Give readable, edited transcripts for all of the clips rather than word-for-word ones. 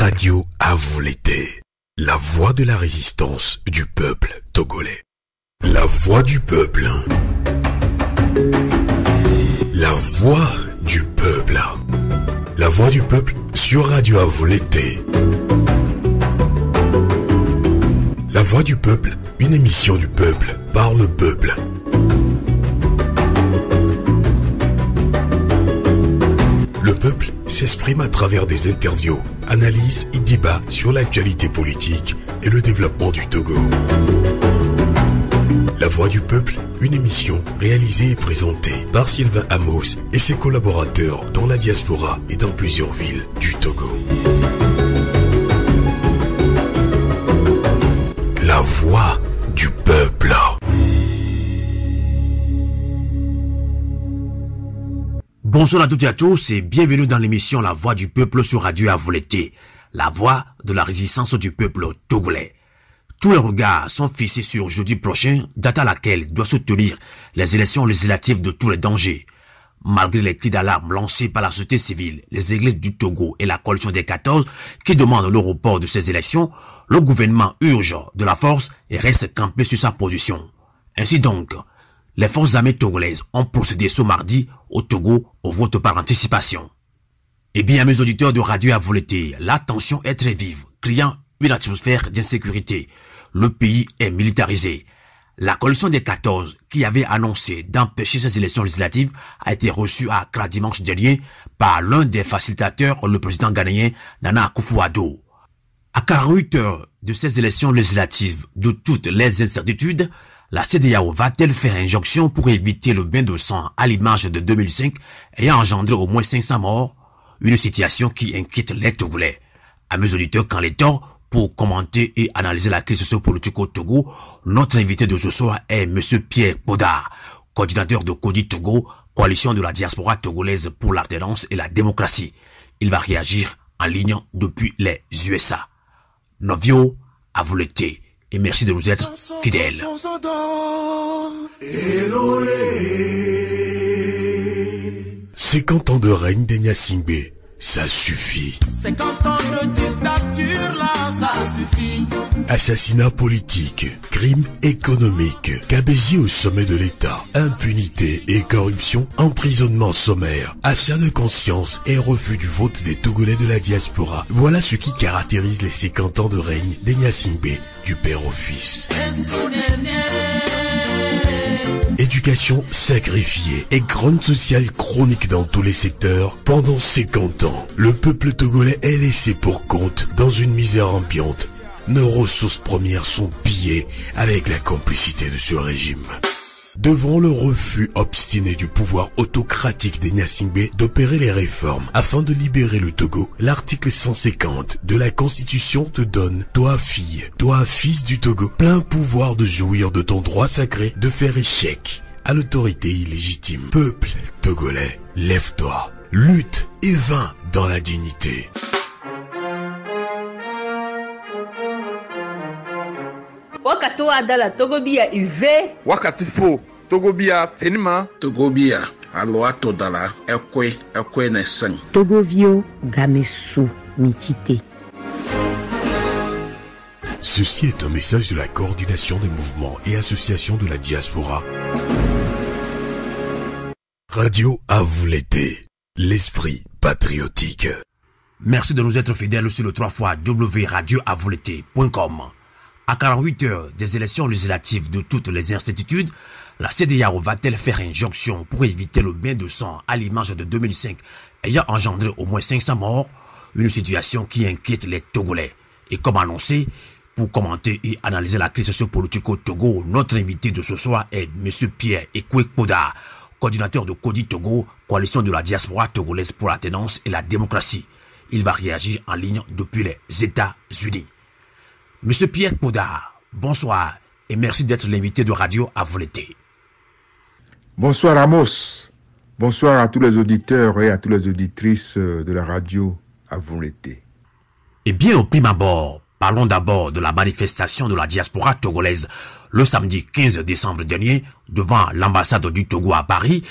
Radio à vous l'été. La voix de la résistance du peuple togolais. La voix du peuple. La voix du peuple. La voix du peuple sur Radio à vous l'été. La voix du peuple, une émission du peuple par le peuple. Le peuple s'exprime à travers des interviews, analyses et débats sur l'actualité politique et le développement du Togo. La Voix du Peuple, une émission réalisée et présentée par Sylvain Amos et ses collaborateurs dans la diaspora et dans plusieurs villes du Togo. La Voix du Peuple. Bonsoir à toutes et à tous et bienvenue dans l'émission La Voix du Peuple sur Radio à vous l'été, la voix de la résistance du peuple togolais. Tous les regards sont fixés sur jeudi prochain, date à laquelle doivent se tenir les élections législatives de tous les dangers. Malgré les cris d'alarme lancés par la société civile, les églises du Togo et la coalition des 14 qui demandent le report de ces élections, le gouvernement urge de la force et reste campé sur sa position. Ainsi donc, les forces armées togolaises ont procédé ce mardi au Togo au vote par anticipation. Eh bien, mes auditeurs de Radio à vous l'été, la tension est très vive, créant une atmosphère d'insécurité. Le pays est militarisé. La coalition des 14, qui avait annoncé d'empêcher ces élections législatives, a été reçue à Accra dimanche dernier par l'un des facilitateurs, le président ghanéen Nana Akufo-Addo. À 48 heures de ces élections législatives, de toutes les incertitudes, la CEDEAO va-t-elle faire injonction pour éviter le bain de sang à l'image de 2005 ayant engendré au moins 500 morts? Une situation qui inquiète les Togolais. À mes auditeurs, quand les torts, pour commenter et analyser la crise sociopolitique au Togo, notre invité de ce soir est M. Pierre Kpoda, coordinateur de Kodi Togo, coalition de la diaspora togolaise pour l'alternance et la démocratie. Il va réagir en ligne depuis les USA. Novio, à vous l'été. Et merci de nous être fidèles. 50 ans de règne des Gnassingbé, ça suffit. 50 ans de dictature, là, ça suffit. Assassinat politique, crimes économiques, cabésie au sommet de l'État, impunité et corruption, emprisonnement sommaire, achat de conscience et refus du vote des Togolais de la diaspora. Voilà ce qui caractérise les 50 ans de règne des Gnassingbé, du père au fils. Éducation sacrifiée et grogne sociale chronique dans tous les secteurs. Pendant 50 ans, le peuple togolais est laissé pour compte dans une misère ambiante. Nos ressources premières sont pillées avec la complicité de ce régime. Devant le refus obstiné du pouvoir autocratique des Gnassingbé d'opérer les réformes afin de libérer le Togo, l'article 150 de la Constitution te donne, toi fille, toi fils du Togo, plein pouvoir de jouir de ton droit sacré de faire échec à l'autorité illégitime. Peuple togolais, lève-toi, lutte et vains dans la dignité. Wakati adala Togobia ive. Wakati fo Togobia fenima. Togobia aloa todala ekwe neseng. Togovio gamesu mitite. Ceci est un message de la coordination des mouvements et associations de la diaspora. Radio à vous l'été, l'esprit patriotique. Merci de nous être fidèles sur le 3xwradioavoulété.com. À 48 heures des élections législatives de toutes les incertitudes, la CEDEAO va-t-elle faire injonction pour éviter le bain de sang à l'image de 2005 ayant engendré au moins 500 morts? Une situation qui inquiète les Togolais. Et comme annoncé, pour commenter et analyser la crise sociopolitique au Togo, notre invité de ce soir est M. Pierre Kpoda, coordinateur de Kodi Togo, coalition de la diaspora togolaise pour l'alternance et la démocratie. Il va réagir en ligne depuis les États-Unis. Monsieur Pierre Kpoda, bonsoir et merci d'être l'invité de Radio à vous l'été. Bonsoir Amos, bonsoir à tous les auditeurs et à toutes les auditrices de la radio à vous l'été. Eh bien, au prime abord, parlons d'abord de la manifestation de la diaspora togolaise le samedi 15 décembre dernier devant l'ambassade du Togo à Paris.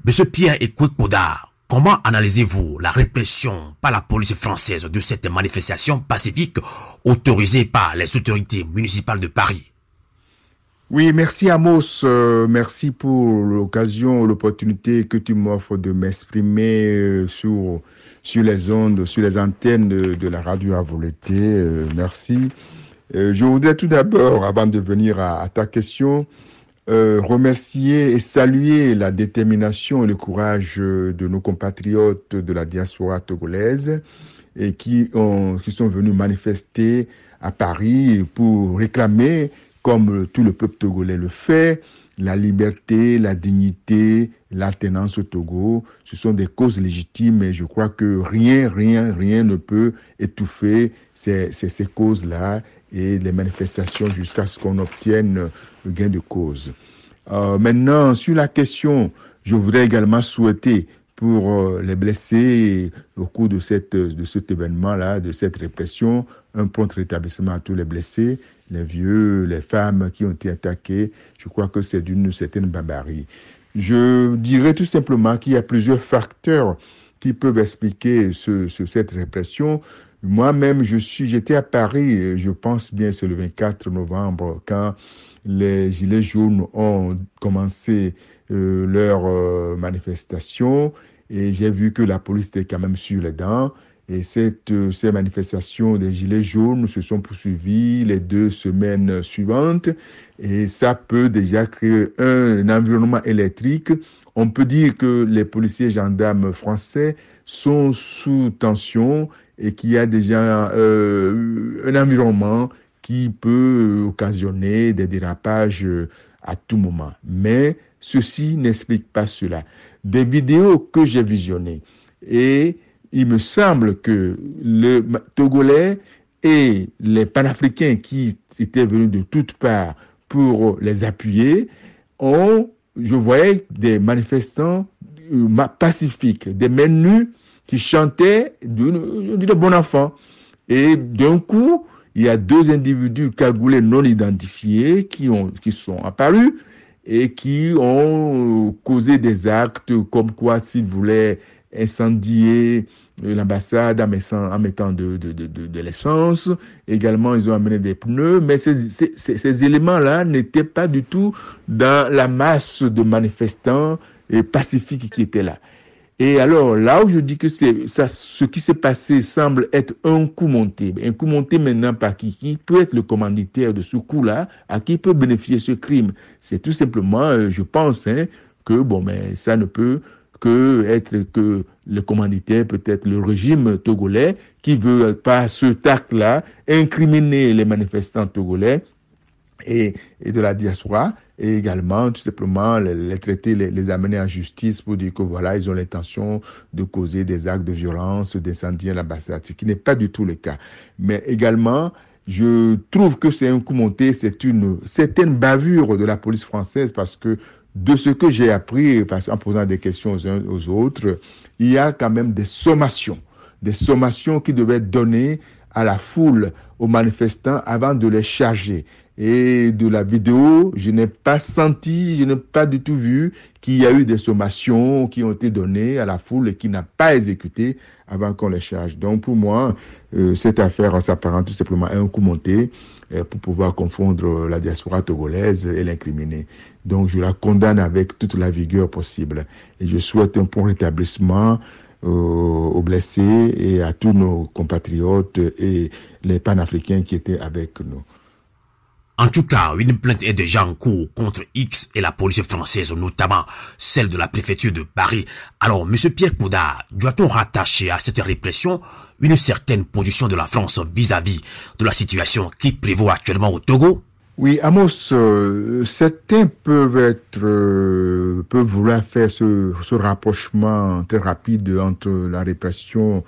Monsieur Pierre Kpoda, Comment analysez-vous la répression par la police française de cette manifestation pacifique autorisée par les autorités municipales de Paris? Oui, merci Amos, merci pour l'occasion, l'opportunité que tu m'offres de m'exprimer sur les ondes, sur les antennes de la radio à volonté. Merci. Je voudrais tout d'abord, avant de venir à ta question, remercier et saluer la détermination et le courage de nos compatriotes de la diaspora togolaise et qui sont venus manifester à Paris pour réclamer, comme tout le peuple togolais le fait, la liberté, la dignité, l'alternance au Togo. Ce sont des causes légitimes et je crois que rien ne peut étouffer ces causes-là et les manifestations jusqu'à ce qu'on obtienne gain de cause. Maintenant, sur la question, je voudrais également souhaiter pour les blessés au cours de cet événement-là, de cette répression, un prompt rétablissement à tous les blessés, les vieux, les femmes qui ont été attaquées. Je crois que c'est d'une certaine barbarie. Je dirais tout simplement qu'il y a plusieurs facteurs qui peuvent expliquer cette répression. Moi-même, j'étais à Paris, je pense bien c'est le 24 novembre, quand les Gilets jaunes ont commencé leur manifestation et j'ai vu que la police était quand même sur les dents. Et ces manifestations des Gilets jaunes se sont poursuivies les 2 semaines suivantes et ça peut déjà créer un environnement électrique. On peut dire que les policiers et gendarmes français sont sous tension et qu'il y a déjà un environnement qui peut occasionner des dérapages à tout moment. Mais ceci n'explique pas cela. Des vidéos que j'ai visionnées et il me semble que les Togolais et les panafricains qui étaient venus de toutes parts pour les appuyer je voyais des manifestants pacifiques, des mains nues qui chantaient de bon enfant. Et d'un coup, il y a 2 individus cagoulés non identifiés qui sont apparus et qui ont causé des actes comme quoi s'ils voulaient incendier l'ambassade en mettant de l'essence. Également, ils ont amené des pneus. Mais ces éléments-là n'étaient pas du tout dans la masse de manifestants pacifiques qui étaient là. Et alors, là où je dis que ce qui s'est passé semble être un coup monté. Un coup monté maintenant par qui peut être le commanditaire de ce coup-là, à qui peut bénéficier ce crime. C'est tout simplement, je pense, que mais ça ne peut être que le commanditaire, peut-être le régime togolais, qui veut par ce acte-là incriminer les manifestants togolais et de la diaspora, et également tout simplement les traiter, les amener en justice pour dire que voilà, ils ont l'intention de causer des actes de violence, d'incendier l'ambassade, ce qui n'est pas du tout le cas. Mais également, je trouve que c'est un coup monté, c'est une certaine bavure de la police française, parce que de ce que j'ai appris, en posant des questions aux uns aux autres, il y a quand même des sommations qui devaient être données à la foule, aux manifestants, avant de les charger. Et de la vidéo, je n'ai pas du tout vu qu'il y a eu des sommations qui ont été données à la foule et qui n'a pas exécuté avant qu'on les charge. Donc pour moi, cette affaire s'apparente tout simplement à un coup monté pour pouvoir confondre la diaspora togolaise et l'incriminer. Donc je la condamne avec toute la vigueur possible. Et je souhaite un prompt rétablissement aux blessés et à tous nos compatriotes et les panafricains qui étaient avec nous. En tout cas, une plainte est déjà en cours contre X et la police française, notamment celle de la préfecture de Paris. Alors, M. Pierre Kouda, doit-on rattacher à cette répression une certaine position de la France vis-à-vis de la situation qui prévaut actuellement au Togo? Oui, Amos, certains peuvent vouloir faire ce rapprochement très rapide entre la répression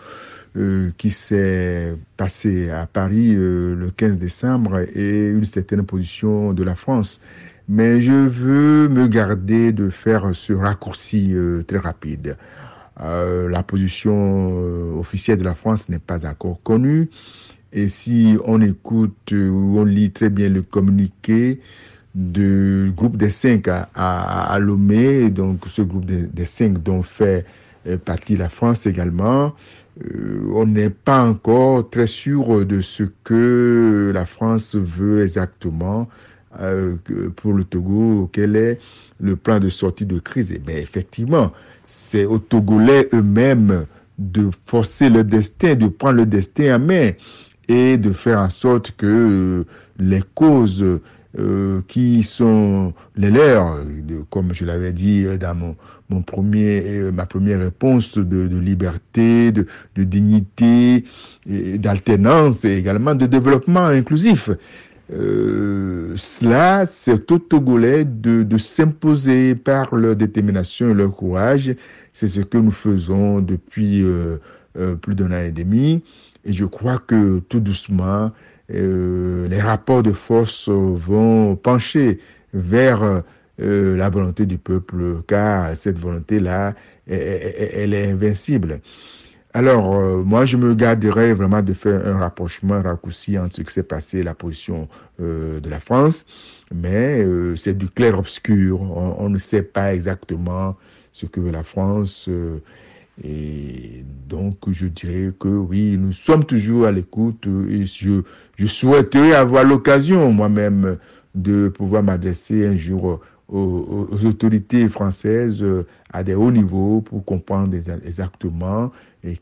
qui s'est passée à Paris le 15 décembre et une certaine position de la France. Mais je veux me garder de faire ce raccourci très rapide. La position officielle de la France n'est pas encore connue. Et si on écoute ou on lit très bien le communiqué du groupe des 5 à Lomé, donc ce groupe des 5 dont fait partie la France également. On n'est pas encore très sûr de ce que la France veut exactement pour le Togo. Quel est le plan de sortie de crise? Eh bien, effectivement, c'est aux Togolais eux-mêmes de forcer le destin, de prendre le destin en main et de faire en sorte que les causes qui sont les leurs, comme je l'avais dit dans ma première réponse, de liberté, de dignité, d'alternance et également de développement inclusif. Cela, c'est aux Togolais de s'imposer par leur détermination et leur courage. C'est ce que nous faisons depuis plus d'un an et demi. Et je crois que tout doucement, les rapports de force vont pencher vers la volonté du peuple, car cette volonté-là, elle est invincible. Alors, moi, je me garderai vraiment de faire un rapprochement, un raccourci entre ce qui s'est passé et la position de la France, mais c'est du clair-obscur. On ne sait pas exactement ce que veut la France. Et donc, je dirais que oui, nous sommes toujours à l'écoute et je souhaiterais avoir l'occasion moi-même de pouvoir m'adresser un jour aux autorités françaises à des hauts niveaux pour comprendre exactement et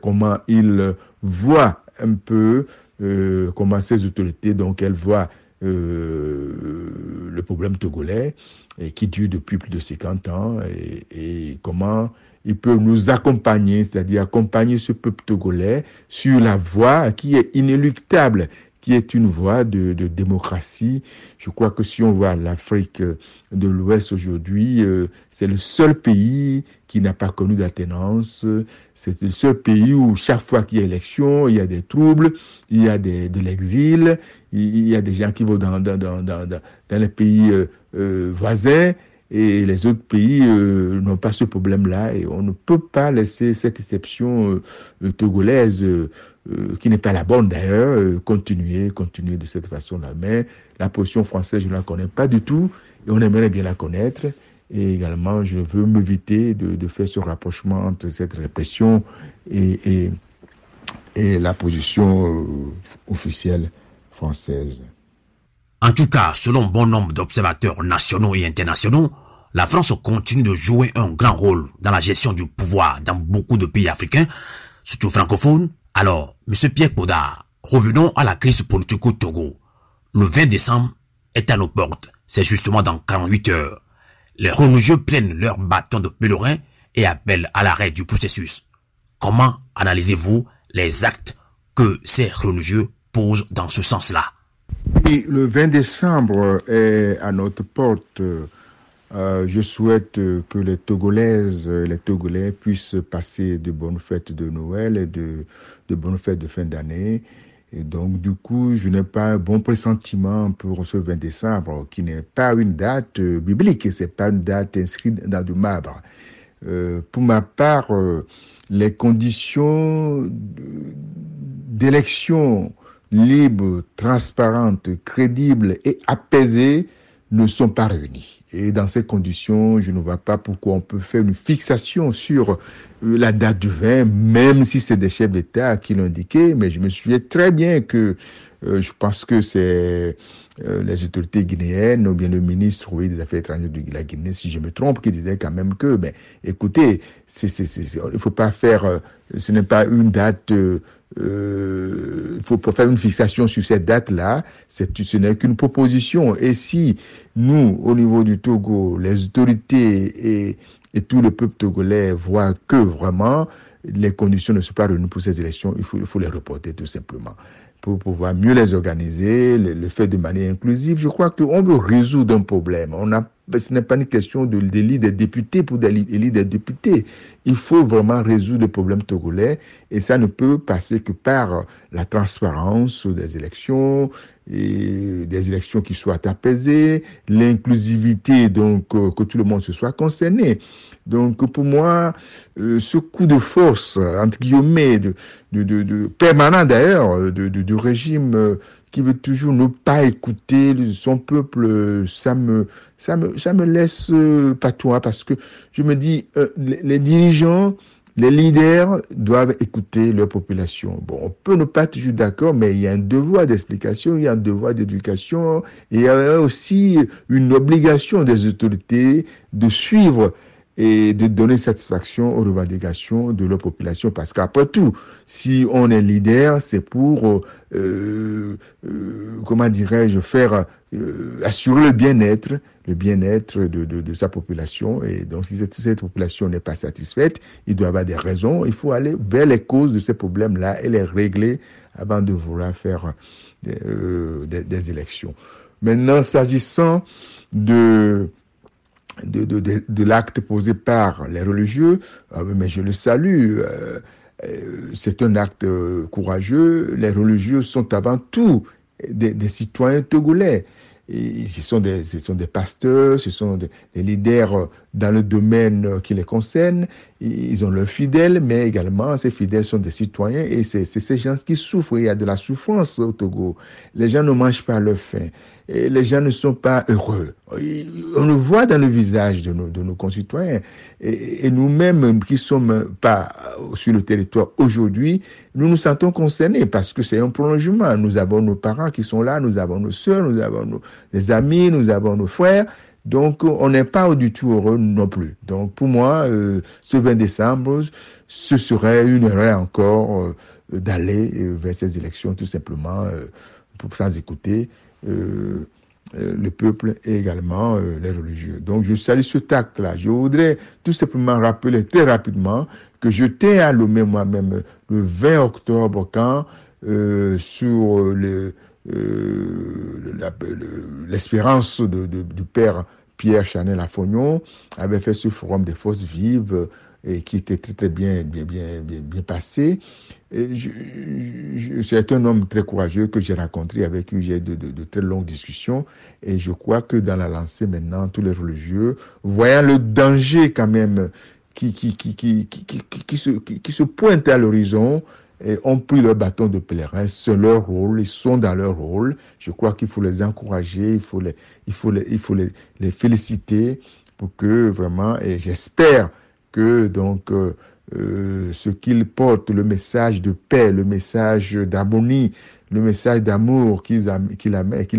comment ils voient un peu comment ces autorités, donc elles voient le problème togolais et qui dure depuis plus de 50 ans et comment ils peuvent nous accompagner, c'est-à-dire accompagner ce peuple togolais sur la voie qui est inéluctable, qui est une voie de démocratie. Je crois que si on voit l'Afrique de l'Ouest aujourd'hui, c'est le seul pays qui n'a pas connu d'alternance. C'est le seul pays où chaque fois qu'il y a élection, il y a des troubles, il y a de l'exil, il y a des gens qui vont dans les pays voisins. Et les autres pays n'ont pas ce problème-là et on ne peut pas laisser cette exception togolaise, qui n'est pas la bonne d'ailleurs, continuer de cette façon-là. Mais la position française, je ne la connais pas du tout et on aimerait bien la connaître. Et également, je veux m'éviter de faire ce rapprochement entre cette répression et la position officielle française. En tout cas, selon bon nombre d'observateurs nationaux et internationaux, la France continue de jouer un grand rôle dans la gestion du pouvoir dans beaucoup de pays africains, surtout francophones. Alors, M. Pierre Podard, revenons à la crise politique au Togo. Le 20 décembre est à nos portes, c'est justement dans 48 heures. Les religieux prennent leur bâton de pèlerin et appellent à l'arrêt du processus. Comment analysez-vous les actes que ces religieux posent dans ce sens-là? Oui, le 20 décembre est à notre porte. Je souhaite que les Togolaises, les Togolais puissent passer de bonnes fêtes de Noël et de bonnes fêtes de fin d'année. Et donc, du coup, je n'ai pas un bon pressentiment pour ce 20 décembre, qui n'est pas une date biblique, c'est pas une date inscrite dans du marbre. Pour ma part, les conditions d'élection libre, transparente, crédible et apaisée ne sont pas réunies. Et dans ces conditions, je ne vois pas pourquoi on peut faire une fixation sur la date du 20, même si c'est des chefs d'État qui l'ont indiqué, mais je me souviens très bien que je pense que c'est les autorités guinéennes ou bien le ministre des Affaires étrangères de la Guinée, si je me trompe, qui disait quand même que, ben, écoutez, il faut pas faire, ce n'est pas une date, il faut pas faire une fixation sur cette date-là, ce n'est qu'une proposition. Et si nous, au niveau du Togo, les autorités et tout le peuple togolais voient que vraiment les conditions ne sont pas réunies pour ces élections, il faut les reporter tout simplement. Pour pouvoir mieux les organiser, le faire de manière inclusive. Je crois qu'on veut résoudre un problème. Ce n'est pas une question d'élire des députés pour élire des députés. Il faut vraiment résoudre le problème togolais et ça ne peut passer que par la transparence des élections, et des élections qui soient apaisées, l'inclusivité, donc que tout le monde se soit concerné. Donc pour moi, ce coup de force, entre guillemets, permanent d'ailleurs, du régime qui veut toujours ne pas écouter son peuple, ça me laisse patois, parce que je me dis, les dirigeants, les leaders doivent écouter leur population. Bon, on peut ne pas être toujours d'accord, mais il y a un devoir d'explication, il y a un devoir d'éducation, et il y a aussi une obligation des autorités de suivre et de donner satisfaction aux revendications de leur population. Parce qu'après tout, si on est leader, c'est pour, comment dirais-je, faire assurer le bien-être de sa population. Et donc, si cette population n'est pas satisfaite, il doit avoir des raisons. Il faut aller vers les causes de ces problèmes-là et les régler avant de vouloir faire des élections. Maintenant, s'agissant de l'acte posé par les religieux, mais je le salue, c'est un acte courageux. Les religieux sont avant tout des citoyens togolais. Et ce sont des pasteurs, ce sont des leaders dans le domaine qui les concerne. Ils ont leurs fidèles, mais également ces fidèles sont des citoyens, et c'est ces gens qui souffrent. Il y a de la souffrance au Togo. Les gens ne mangent pas leur faim. Et les gens ne sont pas heureux. On le voit dans le visage de nos concitoyens. Et nous-mêmes qui ne sommes pas sur le territoire aujourd'hui, nous nous sentons concernés parce que c'est un prolongement. Nous avons nos parents qui sont là, nous avons nos sœurs, nous avons nos amis, nous avons nos frères. Donc, on n'est pas du tout heureux non plus. Donc, pour moi, ce 20 décembre, ce serait une erreur encore d'aller vers ces élections, tout simplement, sans écouter le peuple et également les religieux. Donc, je salue ce acte-là. Je voudrais tout simplement rappeler très rapidement que je tiens à Lomé moi-même le 20 octobre quand sur l'espérance du père Pierre Chanel Afognon avait fait ce forum des forces vives et qui était très très bien passé. C'est un homme très courageux que j'ai rencontré, avec qui j'ai de très longues discussions, et je crois que dans la lancée maintenant, tous les religieux, voyant le danger quand même qui se pointe à l'horizon, et ont pris leur bâton de pèlerin. C'est leur rôle, ils sont dans leur rôle. Je crois qu'il faut les encourager, il faut les féliciter pour que vraiment, et j'espère que donc ce qu'ils portent, le message de paix, le message d'harmonie, le message d'amour qu'ils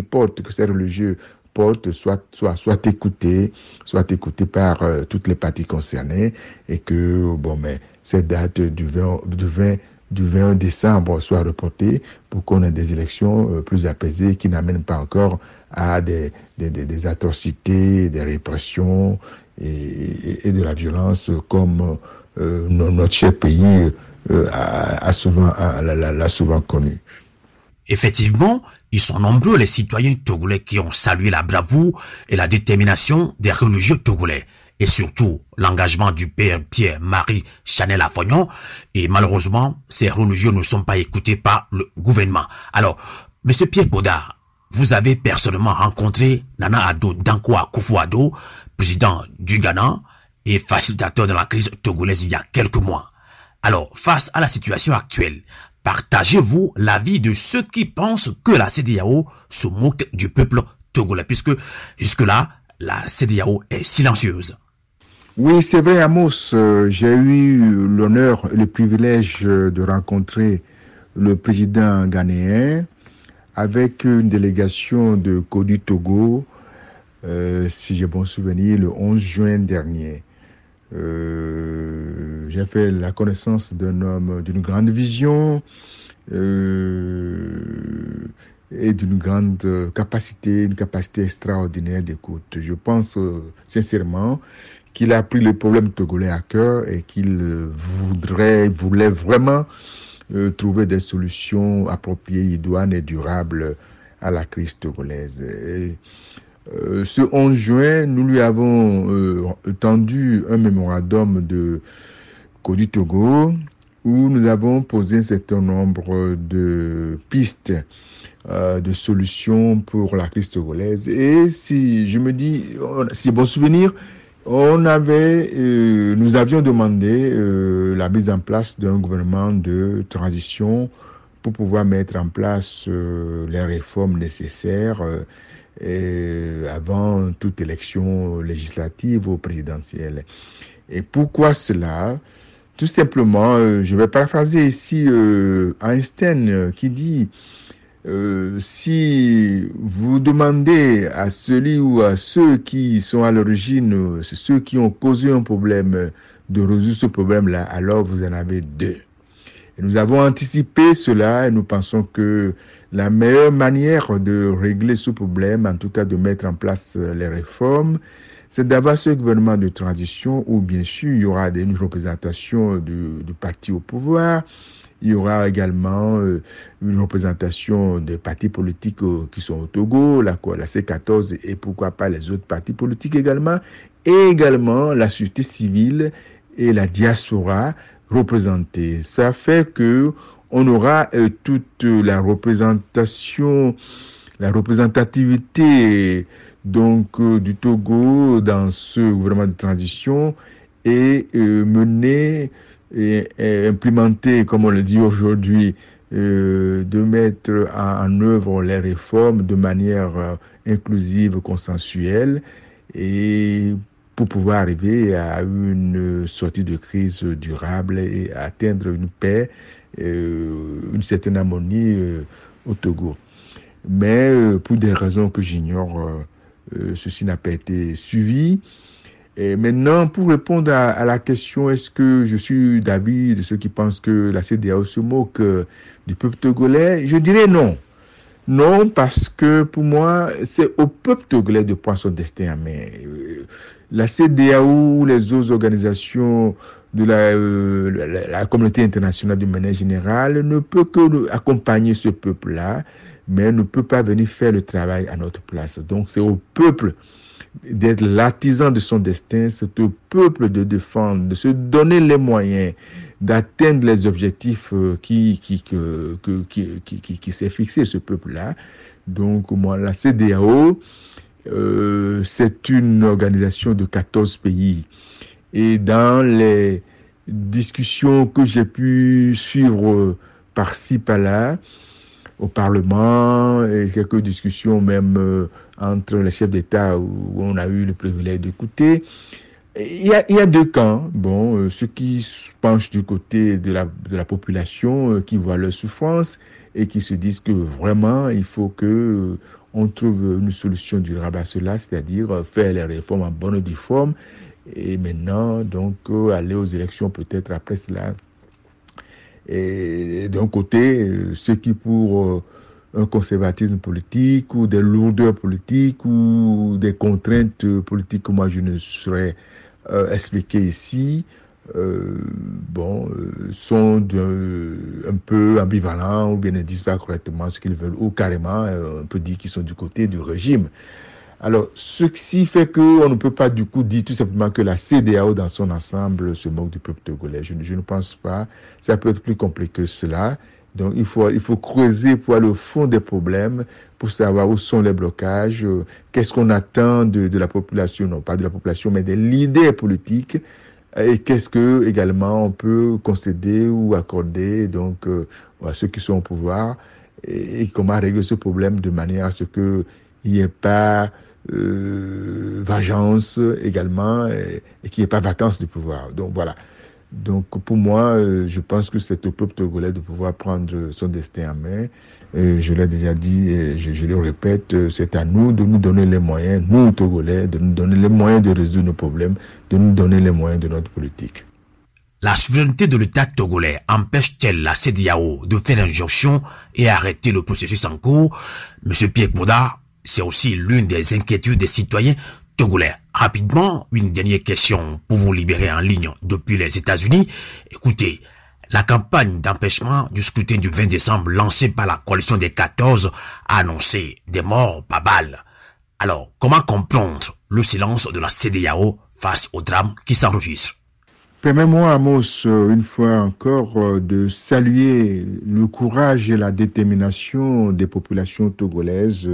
portent, que ces religieux portent, soit écouté par toutes les parties concernées, et que cette date du 20 décembre soit reportée pour qu'on ait des élections plus apaisées, qui n'amènent pas encore à des atrocités, des répressions et de la violence comme notre cher pays l'a souvent connu. Effectivement, ils sont nombreux les citoyens togolais qui ont salué la bravoure et la détermination des religieux togolais, et surtout l'engagement du père Pierre-Marie Chanel Afognon, et malheureusement, ces religieux ne sont pas écoutés par le gouvernement. Alors, monsieur Pierre Bodard, vous avez personnellement rencontré Nana Addo Dankwa Akufo-Addo, président du Ghana et facilitateur de la crise togolaise il y a quelques mois. Alors, face à la situation actuelle, partagez-vous l'avis de ceux qui pensent que la CEDEAO se moque du peuple togolais, puisque jusque-là, la CEDEAO est silencieuse? Oui, c'est vrai, Amos. J'ai eu l'honneur et le privilège de rencontrer le président ghanéen avec une délégation de CODU Togo, si j'ai bon souvenir, le 11 juin dernier. J'ai fait la connaissance d'un homme d'une grande vision et d'une grande capacité, une capacité extraordinaire d'écoute. Je pense sincèrement qu'il a pris le problème togolais à cœur et qu'il voulait vraiment trouver des solutions appropriées, idoines et durables à la crise togolaise. Ce 11 juin, nous lui avons tendu un mémorandum de CODU Togo où nous avons posé un certain nombre de pistes de solutions pour la crise togolaise. Et si je me dis, si bon souvenir, nous avions demandé la mise en place d'un gouvernement de transition pour pouvoir mettre en place les réformes nécessaires avant toute élection législative ou présidentielle. Et pourquoi cela? Tout simplement, je vais paraphraser ici Einstein qui dit si vous demandez à celui ou à ceux qui sont à l'origine, ceux qui ont causé un problème, de résoudre ce problème-là, alors vous en avez deux. Et nous avons anticipé cela et nous pensons que la meilleure manière de régler ce problème, en tout cas de mettre en place les réformes, c'est d'avoir ce gouvernement de transition où bien sûr il y aura une représentation du parti au pouvoir. Il y aura également une représentation des partis politiques qui sont au Togo, la C14 et pourquoi pas les autres partis politiques également, et également la société civile et la diaspora représentée. Ça fait que on aura toute la représentation, la représentativité donc du Togo dans ce gouvernement de transition et mener et implémenter, comme on le dit aujourd'hui, de mettre en œuvre les réformes de manière inclusive, consensuelle, et pour pouvoir arriver à une sortie de crise durable et atteindre une paix, une certaine harmonie au Togo. Mais pour des raisons que j'ignore, ceci n'a pas été suivi. Et maintenant, pour répondre à la question, est-ce que je suis d'avis de ceux qui pensent que la CEDEAO se moque du peuple togolais? Je dirais non. Non, parce que pour moi, c'est au peuple togolais de prendre son destin en main. La CEDEAO, les autres organisations de la communauté internationale de manière générale ne peut que accompagner ce peuple-là, mais ne peut pas venir faire le travail à notre place. Donc c'est au peuple d'être l'artisan de son destin, c'est au peuple de défendre, de se donner les moyens d'atteindre les objectifs qui s'est fixé ce peuple-là. Donc moi, la CEDEAO, c'est une organisation de 14 pays. Et dans les discussions que j'ai pu suivre par-ci, par-là, au Parlement, et quelques discussions même entre les chefs d'État où on a eu le privilège d'écouter, il y a deux camps. Bon, ceux qui se penchent du côté de la population, qui voient leur souffrance et qui se disent que vraiment il faut que on trouve une solution durable à cela, c'est-à-dire faire les réformes en bonne et due forme, et maintenant donc aller aux élections peut-être après cela. Et d'un côté, ceux qui pour un conservatisme politique ou des lourdeurs politiques ou des contraintes politiques que moi je ne saurais expliquer ici, sont un peu ambivalents ou bien ne disent pas correctement ce qu'ils veulent ou carrément on peut dire qu'ils sont du côté du régime. Alors, ceci fait qu'on ne peut pas du coup dire tout simplement que la CEDEAO dans son ensemble se moque du peuple togolais. Je ne pense pas. Ça peut être plus compliqué que cela. Donc, il faut creuser pour aller au fond des problèmes, pour savoir où sont les blocages, qu'est-ce qu'on attend de la population, non pas de la population, mais des leaders politiques, et qu'est-ce que également on peut concéder ou accorder donc à ceux qui sont au pouvoir, et comment régler ce problème de manière à ce que il n'y ait pas vengeance également et qu'il n'y ait pas vacance du pouvoir. Donc voilà. Donc pour moi, je pense que c'est au peuple togolais de pouvoir prendre son destin en main. Je l'ai déjà dit et je le répète, c'est à nous de nous donner les moyens, nous Togolais, de nous donner les moyens de résoudre nos problèmes, de nous donner les moyens de notre politique. La souveraineté de l'État togolais empêche-t-elle la CEDEAO de faire injonction et arrêter le processus en cours? Monsieur Pierre Kouda, c'est aussi l'une des inquiétudes des citoyens togolais. Rapidement, une dernière question pour vous libérer en ligne depuis les États-Unis. Écoutez, la campagne d'empêchement du scrutin du 20 décembre lancée par la coalition des 14 a annoncé des morts par balle. Alors, comment comprendre le silence de la CEDEAO face au drame qui s'enregistre? Permets-moi, Amos, une fois encore, de saluer le courage et la détermination des populations togolaises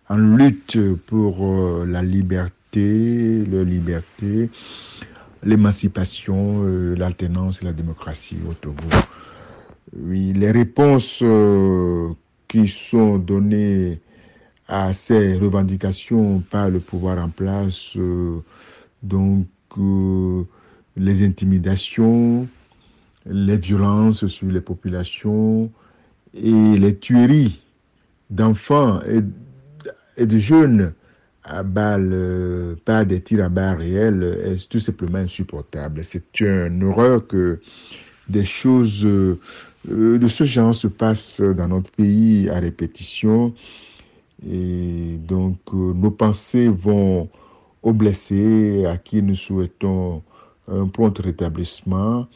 en lutte pour la liberté, leur liberté, l'émancipation, l'alternance et la démocratie au Togo. Oui, les réponses qui sont données à ces revendications par le pouvoir en place, les intimidations, les violences sur les populations et les tueries d'enfants et de jeunes à balles, pas des tirs à balles réelles, est tout simplement insupportable. C'est une horreur que des choses de ce genre se passent dans notre pays à répétition. Et donc, nos pensées vont aux blessés à qui nous souhaitons un prompt rétablissement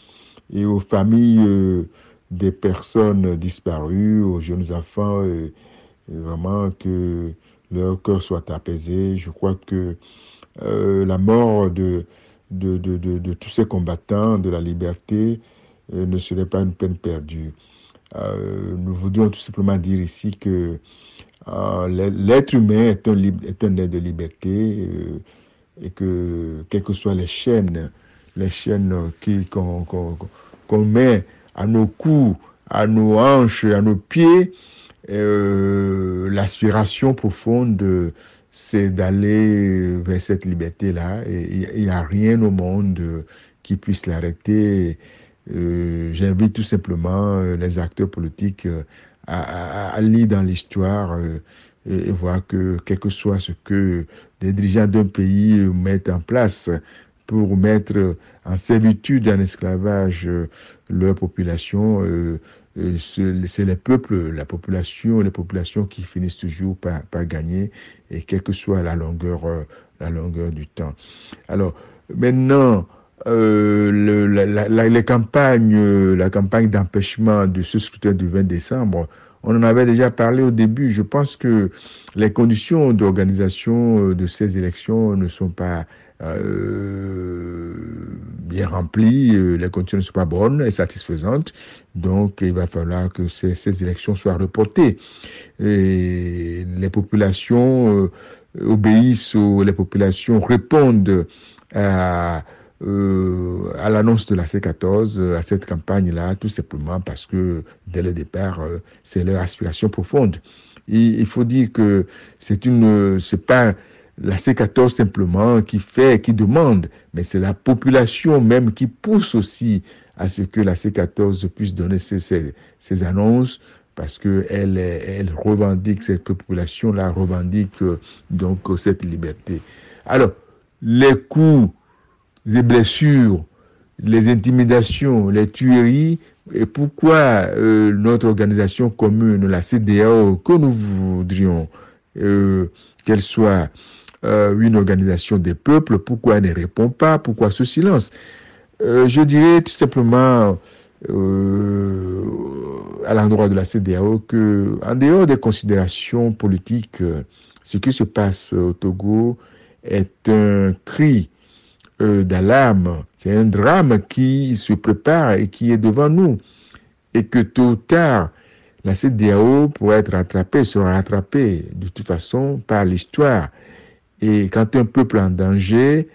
et aux familles des personnes disparues, aux jeunes enfants, vraiment que leur cœur soit apaisé. Je crois que la mort de tous ces combattants de la liberté ne serait pas une peine perdue. Nous voudrions tout simplement dire ici que l'être humain est un être de liberté et que quelles que soient les chaînes qu'on met à nos coups, à nos hanches, à nos pieds, l'aspiration profonde, c'est d'aller vers cette liberté-là. Et il n'y a rien au monde qui puisse l'arrêter. J'invite tout simplement les acteurs politiques à lire dans l'histoire et voir que quel que soit ce que des dirigeants d'un pays mettent en place pour mettre en servitude, en esclavage leur population, c'est les peuples, les populations qui finissent toujours par gagner, et quelle que soit la longueur du temps. Alors maintenant, la campagne d'empêchement de ce scrutin du 20 décembre, on en avait déjà parlé au début. Je pense que les conditions d'organisation de ces élections ne sont pas bien remplies, les conditions ne sont pas bonnes et satisfaisantes. Donc, il va falloir que ces élections soient reportées. Et les populations obéissent, les populations répondent à l'annonce de la C14, à cette campagne-là, tout simplement parce que dès le départ, c'est leur aspiration profonde. Il faut dire que c'est pas la C14 simplement qui demande, mais c'est la population même qui pousse aussi à ce que la C14 puisse donner ses annonces, parce que elle revendique, cette population-là revendique donc cette liberté. Alors, les coups, les blessures, les intimidations, les tueries, et pourquoi notre organisation commune, la CEDEAO, que nous voudrions qu'elle soit une organisation des peuples, pourquoi elle ne répond pas, pourquoi ce silence? Je dirais tout simplement à l'endroit de la CEDEAO que, en dehors des considérations politiques, ce qui se passe au Togo est un cri d'alarme, c'est un drame qui se prépare et qui est devant nous, et que tôt ou tard, la CEDEAO pourrait être rattrapée, sera rattrapée de toute façon par l'histoire. Et quand un peuple est en danger,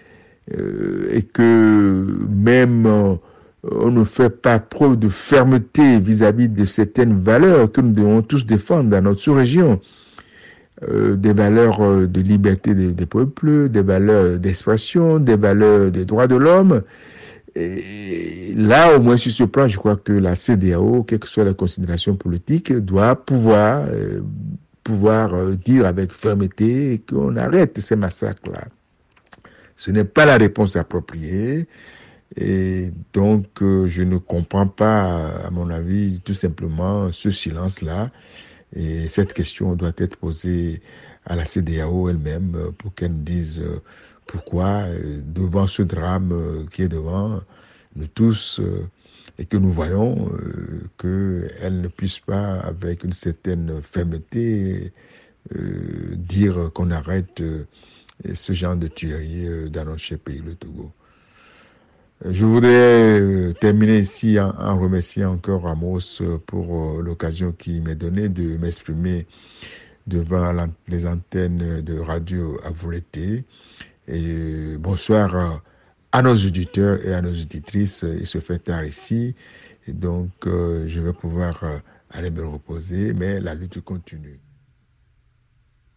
et que même on ne fait pas preuve de fermeté vis-à-vis de certaines valeurs que nous devons tous défendre dans notre sous-région, des valeurs de liberté des peuples, des valeurs d'expression, des valeurs des droits de l'homme. Et là, au moins sur ce plan, je crois que la CEDEAO, quelle que soit la considération politique, doit pouvoir dire avec fermeté qu'on arrête ces massacres-là. Ce n'est pas la réponse appropriée. Et donc, je ne comprends pas, à mon avis, tout simplement ce silence-là. Et cette question doit être posée à la CEDEAO elle-même pour qu'elle nous dise pourquoi, devant ce drame qui est devant nous tous, et que nous voyons qu'elle ne puisse pas, avec une certaine fermeté, dire qu'on arrête ce genre de tuerie dans notre cher pays, le Togo. Je voudrais terminer ici en remerciant encore Amos pour l'occasion qu'il m'est donnée de m'exprimer devant les antennes de radio à Avoleté. Et bonsoir à nos auditeurs et à nos auditrices. Il se fait tard ici, et donc je vais pouvoir aller me reposer, mais la lutte continue.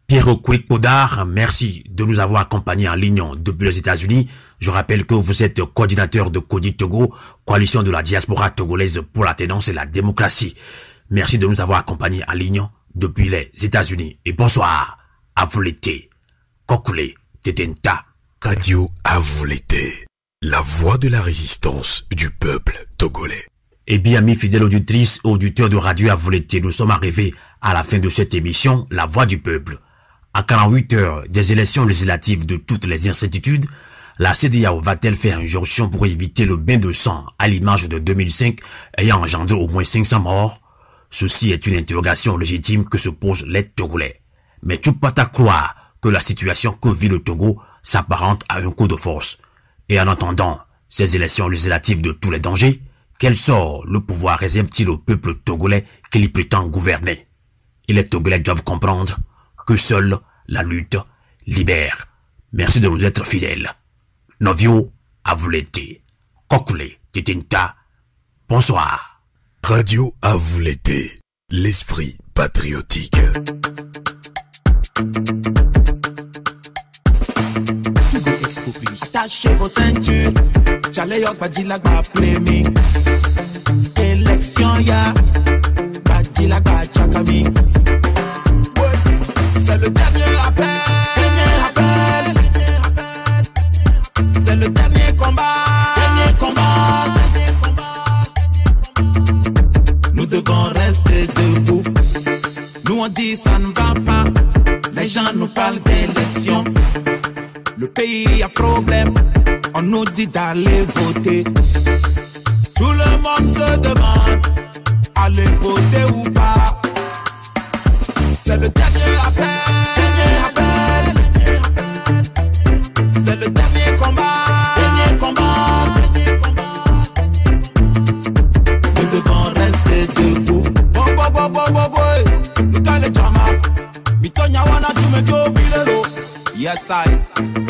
Pierre Kourik-Podar, merci de nous avoir accompagnés en ligne depuis les États-Unis. Je rappelle que vous êtes coordinateur de CODI Togo, coalition de la diaspora togolaise pour la tenance et la démocratie. Merci de nous avoir accompagnés en ligne depuis les États-Unis. Et bonsoir, à vous l'été. Kokule, Tetenta. Radio Avoleté, la voix de la résistance du peuple togolais. Eh bien, mes fidèles auditrices et auditeurs de Radio Avoleté, nous sommes arrivés à la fin de cette émission, La Voix du Peuple. À 48 heures des élections législatives de toutes les incertitudes, la CEDEAO va-t-elle faire injonction pour éviter le bain de sang à l'image de 2005 ayant engendré au moins 500 morts? Ceci est une interrogation légitime que se posent les Togolais. Mais tu peux pas croire que la situation que vit le Togo s'apparente à un coup de force. Et en attendant ces élections législatives de tous les dangers, quel sort le pouvoir réserve-t-il au peuple togolais qu'il y prétend gouverner? Et les Togolais doivent comprendre que seule la lutte libère. Merci de nous être fidèles. Novio Avoleté, Kokule, Titinta, bonsoir. Radio Avoleté, l'esprit patriotique. Tâchez vos ceintures, j'allais y'a pas dit la plémi. Élection ya, pas dit la tchakami. C'est le dernier appel. C'est le dernier combat. Nous devons rester debout. Nous on dit ça ne va pas. Les gens nous parlent d'élection. Le pays a problème. On nous dit d'aller voter. Tout le monde se demande aller voter ou pas. C'est le dernier appel. C'est le dernier combat. Nous devons rester debout. Nous t'allons jama. Mitonya wana tu me do bilelo. Yes I.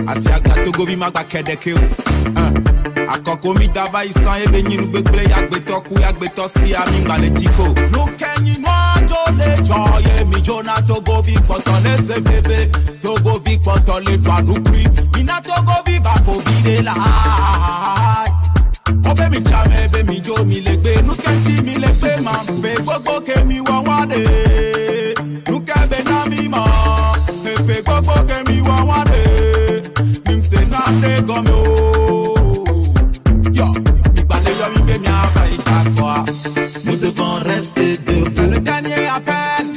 Asiaga Togo bi magba kedeke o. Akoko mi dava isan ebe nyinu gbegble yagbeto ku yagbeto si ami ngale jiko. No kenyi no le joye mi jona Togo vi potole se bebe. Togo vi potole padukri. Mina Togo vi ba ko vide la. Obe mi chame be mi jo mi legbe. No kenti mi legbe man pe gogo ke mi wawade. No kebe na mi ma. Pe gogo ke mi wawade. Mim se na te gome o. Nous devons rester debout. C'est le dernier appel,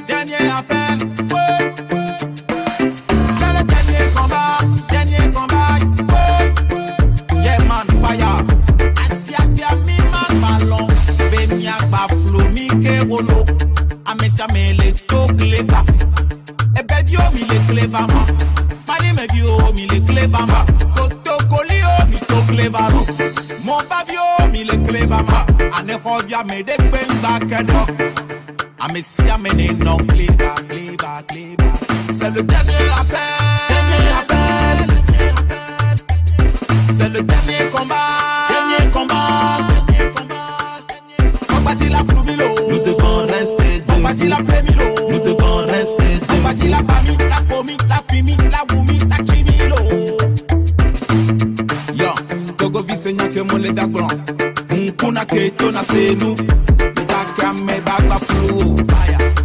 ouais. C'est le dernier combat, ouais. Yeah man, fire. Asia mi man ballon. Bemia ba flow mi ke wolo. Amesia me le to clever. E bebio mi le clever ma. Mani me bio mi le clever ma. Kotokolio mi to clever no. Mon babio mi le clever ma. Ane hovia me de benga kedo. Amesia me ne no clever. C'est le dernier appel. C'est le dernier combat. On bâtit la flumilo. Nous devons rester debout. On bâtit la plémilo. Nous devons rester debout. On bâtit la pami, la pomi, la fimi, la wumi, la chimilo. Yo, Togo visenya ke mole d'agron. Kuna ke tona senu. Dakame bagba flu.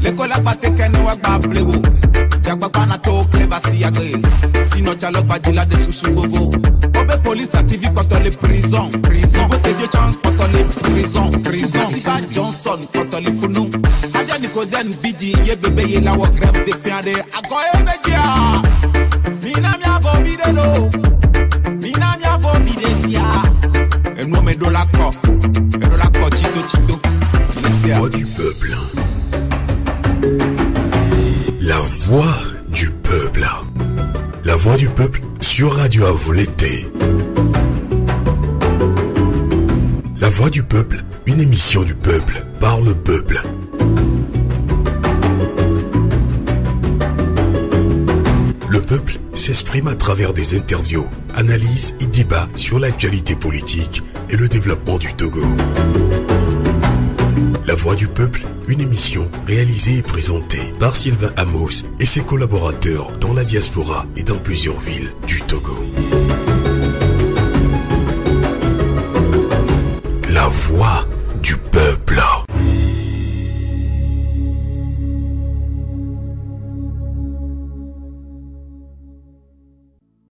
L'école a batté qu'elle ne va pas bleu. Jagba pana to cleva si agre. Sinon chalo badila de susu bobo. Obe police active contre les prisons. Vote Dieu chant contre les prisons. Siba Johnson contre les founou. Adia Nicoden Bidi ye bébé ye la wa grève de fiande. Agoye bedia. Mina mia vo videlo. Mina mia vo videsia. Et nous me do la co. Chito. La voix du peuple. La voix du peuple. La voix du peuple sur Radio Avoleté. Voix du peuple, une émission du peuple, par le peuple. Le peuple s'exprime à travers des interviews, analyses et débats sur l'actualité politique et le développement du Togo. La Voix du peuple, une émission réalisée et présentée par Sylvain Amos et ses collaborateurs dans la diaspora et dans plusieurs villes du Togo. La Voix du peuple.